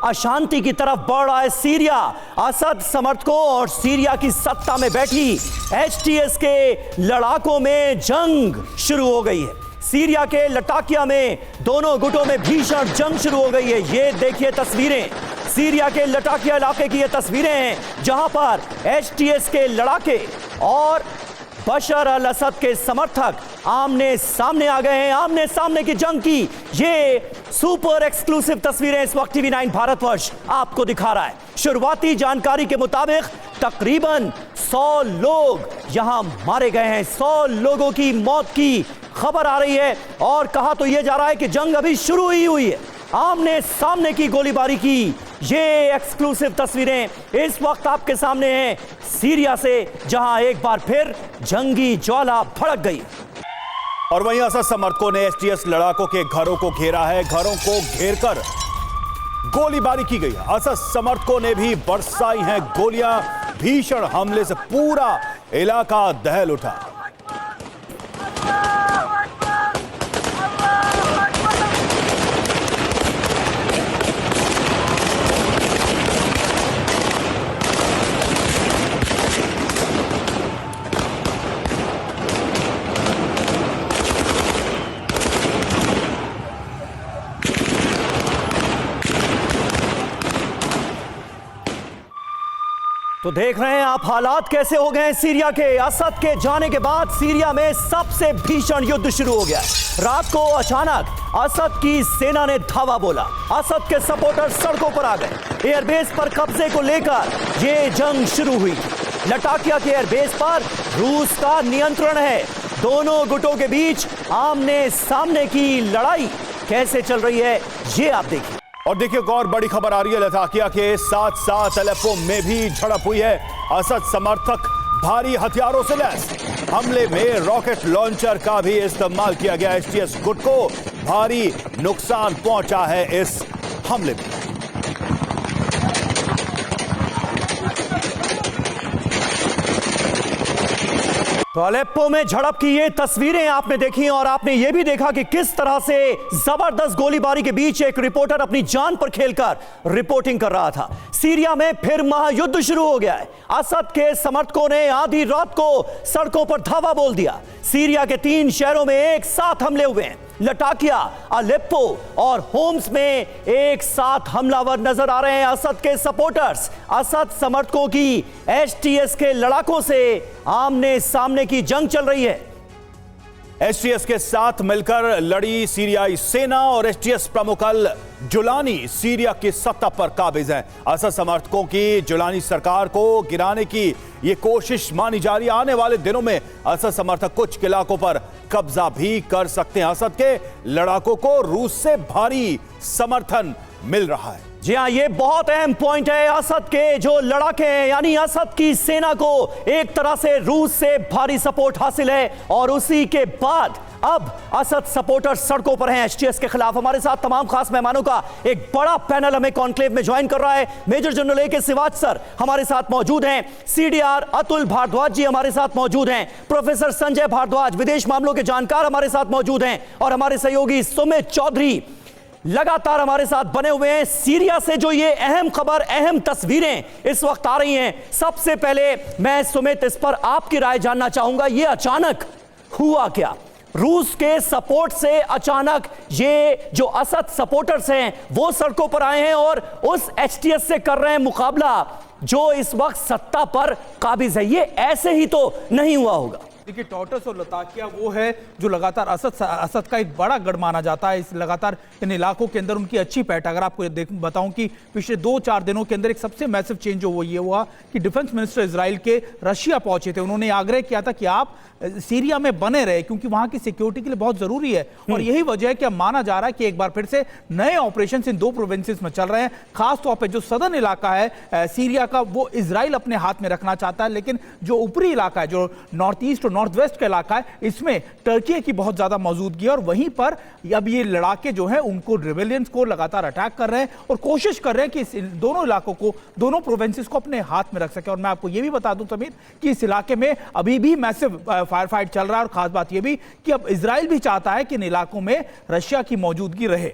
अशांति की तरफ बढ़ रहा है सीरिया। असद समर्थकों और सीरिया की सत्ता में बैठी एचटीएस के लड़ाकों में जंग शुरू हो गई है। सीरिया के लटाकिया में दोनों गुटों में भीषण जंग शुरू हो गई है। ये देखिए तस्वीरें, सीरिया के लटाकिया इलाके की ये तस्वीरें हैं जहां पर एचटीएस के लड़ाके और बशर अल असद के समर्थक आमने सामने आ गए हैं। आमने सामने की जंग की ये सुपर एक्सक्लूसिव तस्वीरें इस वक्त TV9 भारतवर्ष आपको दिखा रहा है। शुरुआती जानकारी के मुताबिक तकरीबन 100 लोग यहां मारे गए हैं। 100 लोगों की मौत की खबर आ रही है और कहा तो यह जा रहा है कि जंग अभी शुरू ही हुई है। आमने सामने की गोलीबारी की ये एक्सक्लूसिव तस्वीरें इस वक्त आपके सामने हैं सीरिया से, जहां एक बार फिर जंगी ज्वाला भड़क गई। और वहीं असद समर्थकों ने एचटीएस लड़ाकों के घरों को घेरा है। घरों को घेरकर गोलीबारी की गई है। असद समर्थकों ने भी बरसाई हैं गोलियां। भीषण हमले से पूरा इलाका दहल उठा। तो देख रहे हैं आप हालात कैसे हो गए हैं सीरिया के। असद के जाने के बाद सीरिया में सबसे भीषण युद्ध शुरू हो गया। रात को अचानक असद की सेना ने धावा बोला। असद के सपोर्टर सड़कों पर आ गए। एयरबेस पर कब्जे को लेकर यह जंग शुरू हुई। लटाकिया के एयरबेस पर रूस का नियंत्रण है। दोनों गुटों के बीच आमने सामने की लड़ाई कैसे चल रही है ये आप देखिए। और देखिए एक और बड़ी खबर आ रही है लताकिया के साथ साथ अलेप्पो में भी झड़प हुई है। असद समर्थक भारी हथियारों से लैस। हमले में रॉकेट लॉन्चर का भी इस्तेमाल किया गया। एचटीएस गुट को भारी नुकसान पहुंचा है इस हमले में। तो अलेप्पो में झड़प की ये तस्वीरें आपने देखी और आपने ये भी देखा कि किस तरह से जबरदस्त गोलीबारी के बीच एक रिपोर्टर अपनी जान पर खेलकर रिपोर्टिंग कर रहा था। सीरिया में फिर महायुद्ध शुरू हो गया है। असद के समर्थकों ने आधी रात को सड़कों पर धावा बोल दिया। सीरिया के 3 शहरों में एक साथ हमले हुए हैं। लटाकिया, अलेप्पो और होम्स में एक साथ हमलावर नजर आ रहे हैं असद के सपोर्टर्स। असद समर्थकों की एचटीएस के लड़ाकों से आमने सामने की जंग चल रही है। एचटीएस के साथ मिलकर लड़ी सीरियाई सेना और एचटीएस प्रमुख अल जुलानी सीरिया की सत्ता पर काबिज हैं। असद समर्थकों की जुलानी सरकार को गिराने की यह कोशिश मानी जा रही है। आने वाले दिनों में असद समर्थक कुछ इलाकों पर कब्जा भी कर सकते हैं। असद के लड़ाकों को रूस से भारी समर्थन मिल रहा है। जी हाँ, ये बहुत अहम पॉइंट है। असद के जो लड़ाके हैं यानी असद की सेना को एक तरह से रूस से भारी सपोर्ट हासिल है और उसी के बाद अब असद सपोर्टर सड़कों पर हैं एचटीएस के खिलाफ। हमारे साथ तमाम खास मेहमानों का एक बड़ा पैनल हमें कॉन्क्लेव में ज्वाइन कर रहा है। मेजर जनरल ए के सिवाच सर हमारे साथ मौजूद हैं। सीडीआर अतुल भारद्वाज जी हमारे साथ मौजूद हैं। प्रोफेसर संजय भारद्वाज विदेश मामलों के जानकार हमारे साथ मौजूद हैं और हमारे सहयोगी सुमित चौधरी लगातार हमारे साथ बने हुए हैं। सीरिया से जो ये अहम खबर, अहम तस्वीरें इस वक्त आ रही हैं, सबसे पहले मैं सुमित इस पर आपकी राय जानना चाहूंगा। ये अचानक हुआ क्या? रूस के सपोर्ट से अचानक ये जो असद सपोर्टर्स हैं वो सड़कों पर आए हैं और उस एचटीएस से कर रहे हैं मुकाबला जो इस वक्त सत्ता पर काबिज है। ये ऐसे ही तो नहीं हुआ होगा। देखिए, टॉर्टस और लताकिया वो है जो लगातार असद का एक बड़ा गढ़ माना जाता है। इस लगातार इन इलाकों के अंदर उनकी अच्छी पैठ। अगर आपको बताऊं कि पिछले 2-4 दिनों के अंदर एक सबसे मैसिव चेंज जो वो ये हुआ कि डिफेंस मिनिस्टर इजराइल के रशिया पहुंचे थे। उन्होंने आग्रह किया था कि आप सीरिया में बने रहे क्योंकि वहां की सिक्योरिटी के लिए बहुत जरूरी है। और यही वजह है कि अब माना जा रहा है कि एक बार फिर से नए ऑपरेशन इन 2 प्रोविंसेस में चल रहे हैं। खासतौर पर जो सदर्न इलाका है सीरिया का वो इजराइल अपने हाथ में रखना चाहता है, लेकिन जो ऊपरी इलाका है जो नॉर्थ ईस्ट और नॉर्थ वेस्ट का इलाका है इसमें टर्की की बहुत ज्यादा मौजूदगी है। और वहीं पर अब ये लड़ाके जो हैं उनको रिवेलियंस को लगातार अटैक कर रहे हैं और कोशिश कर रहे हैं कि इस दोनों इलाकों को, दोनों प्रोविंसेस को अपने हाथ में रख सके। और मैं आपको ये भी बता दूं समीर कि इस इलाके में अभी भी मैसिव फायर फाइट चल रहा है और खास बात यह भी कि अब इजराइल भी चाहता है कि इन इलाकों में रशिया की मौजूदगी रहे।